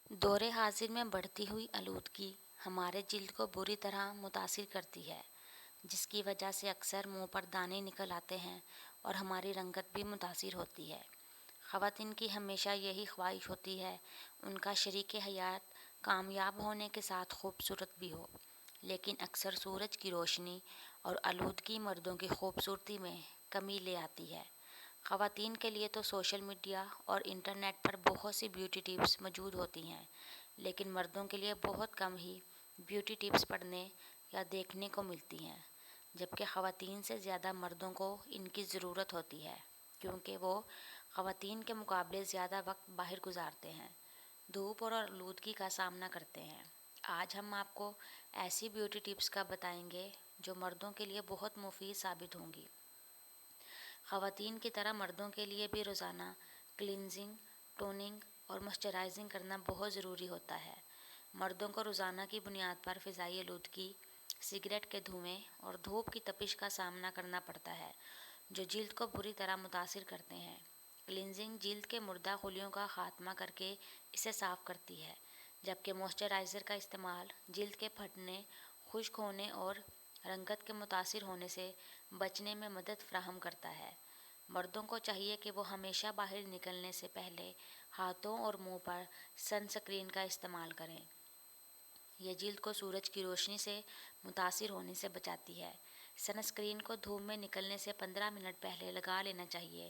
دور حاضر میں بڑھتی ہوئی آلودگی ہمارے جلد کو بری طرح متاثر کرتی ہے، جس کی وجہ سے اکثر منہ پر دانے نکل آتے ہیں اور ہماری رنگت بھی متاثر ہوتی ہے۔ خواتین کی ہمیشہ یہی خواہش ہوتی ہے ان کا شریک حیات کامیاب ہونے کے ساتھ خوبصورت بھی ہو، لیکن اکثر سورج کی روشنی اور آلودگی مردوں کی خوبصورتی میں کمی لے آتی ہے۔ خواتین کے لیے تو سوشل میڈیا اور انٹرنیٹ پر بہت سی بیوٹی ٹپس موجود ہوتی ہیں، لیکن مردوں کے لیے بہت کم ہی بیوٹی ٹپس پڑھنے یا دیکھنے کو ملتی ہیں، جبکہ خواتین سے زیادہ مردوں کو ان کی ضرورت ہوتی ہے، کیونکہ وہ خواتین کے مقابلے زیادہ وقت باہر گزارتے ہیں، دھوپ اور آلودگی کا سامنا کرتے ہیں۔ آج ہم آپ کو ایسی بیوٹی ٹپس کا بتائیں گے جو مردوں کے لیے بہت مفید ثابت ہوں گی۔ خواتین کی طرح مردوں کے لیے بھی روزانہ کلینزنگ، ٹوننگ اور موئسچرائزنگ کرنا بہت ضروری ہوتا ہے۔ مردوں کو روزانہ کی بنیاد پر فضائی آلودگی، سگریٹ کے دھوئیں اور دھوپ کی تپش کا سامنا کرنا پڑتا ہے، جو جلد کو بری طرح متاثر کرتے ہیں۔ کلینزنگ جلد کے مردہ خلیوں کا خاتمہ کر کے اسے صاف کرتی ہے، جبکہ موئسچرائزر کا استعمال جلد کے پھٹنے، خشک ہونے اور رنگت کے متاثر ہونے سے بچنے میں مدد فراہم کرتا ہے۔ مردوں کو چاہیے کہ وہ ہمیشہ باہر نکلنے سے پہلے ہاتھوں اور منہ پر سن سکرین کا استعمال کریں۔ یہ جلد کو سورج کی روشنی سے متاثر ہونے سے بچاتی ہے۔ سن سکرین کو دھوپ میں نکلنے سے 15 منٹ پہلے لگا لینا چاہیے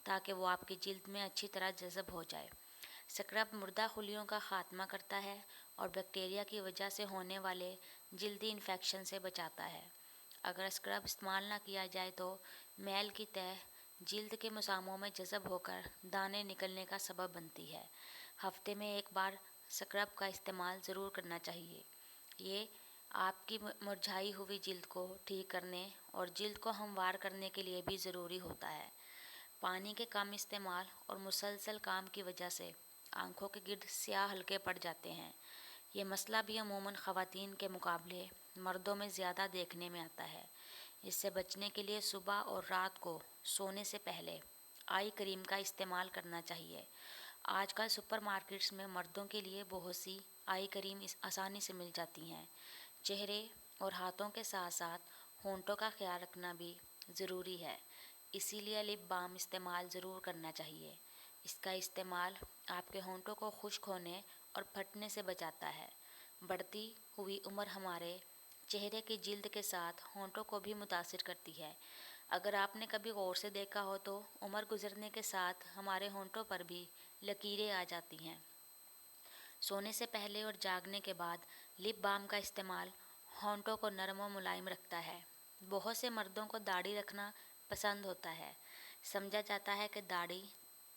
تاکہ وہ آپ کی جلد میں اچھی طرح جذب ہو جائے۔ اسکرب مردہ خلیوں کا خاتمہ کرتا ہے اور بیکٹیریا کی وجہ سے ہونے والے جلدی انفیکشن سے بچاتا ہے۔ اگر اسکرب استعمال نہ کیا جائے تو میل کی تہہ جلد کے مساموں میں جذب ہو کر دانے نکلنے کا سبب بنتی ہے۔ ہفتے میں ایک بار اسکرب کا استعمال ضرور کرنا چاہیے۔ یہ آپ کی مرجھائی ہوئی جلد کو ٹھیک کرنے اور جلد کو ہموار کرنے کے لیے بھی ضروری ہوتا ہے۔ پانی کے کم استعمال اور مسلسل کام کی وجہ سے آنکھوں کے گرد سیاہ حلقے پڑ جاتے ہیں۔ یہ مسئلہ بھی عموماً خواتین کے مقابلے مردوں میں زیادہ دیکھنے میں آتا ہے۔ اس سے بچنے کے لیے صبح اور رات کو سونے سے پہلے آئی کریم کا استعمال کرنا چاہیے۔ آج کل سپر مارکیٹس میں مردوں کے لیے بہت سی آئی کریم آسانی سے مل جاتی ہیں۔ چہرے اور ہاتھوں کے ساتھ ساتھ ہونٹوں کا خیال رکھنا بھی ضروری ہے، اسی لیے لپ بام استعمال ضرور کرنا چاہیے۔ اس کا استعمال آپ کے ہونٹوں کو خشک ہونے اور پھٹنے سے بچاتا ہے۔ بڑھتی ہوئی عمر ہمارے چہرے کی جلد کے ساتھ ہونٹوں کو بھی متاثر کرتی ہے۔ اگر آپ نے کبھی غور سے دیکھا ہو تو عمر گزرنے کے ساتھ ہمارے ہونٹوں پر بھی لکیریں آ جاتی ہیں۔ سونے سے پہلے اور جاگنے کے بعد لپ بام کا استعمال ہونٹوں کو نرم و ملائم رکھتا ہے۔ بہت سے مردوں کو داڑھی رکھنا پسند ہوتا ہے۔ سمجھا جاتا ہے کہ داڑھی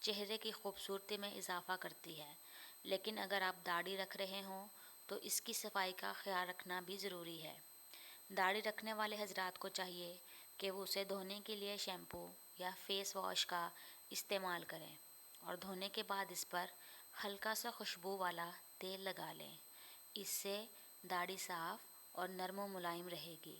چہرے کی خوبصورتی میں اضافہ کرتی ہے، لیکن اگر آپ داڑھی رکھ رہے ہوں تو اس کی صفائی کا خیال رکھنا بھی ضروری ہے۔ داڑھی رکھنے والے حضرات کو چاہیے کہ وہ اسے دھونے کے لیے شیمپو یا فیس واش کا استعمال کریں اور دھونے کے بعد اس پر ہلکا سا خوشبو والا تیل لگا لیں۔ اس سے داڑھی صاف اور نرم و ملائم رہے گی۔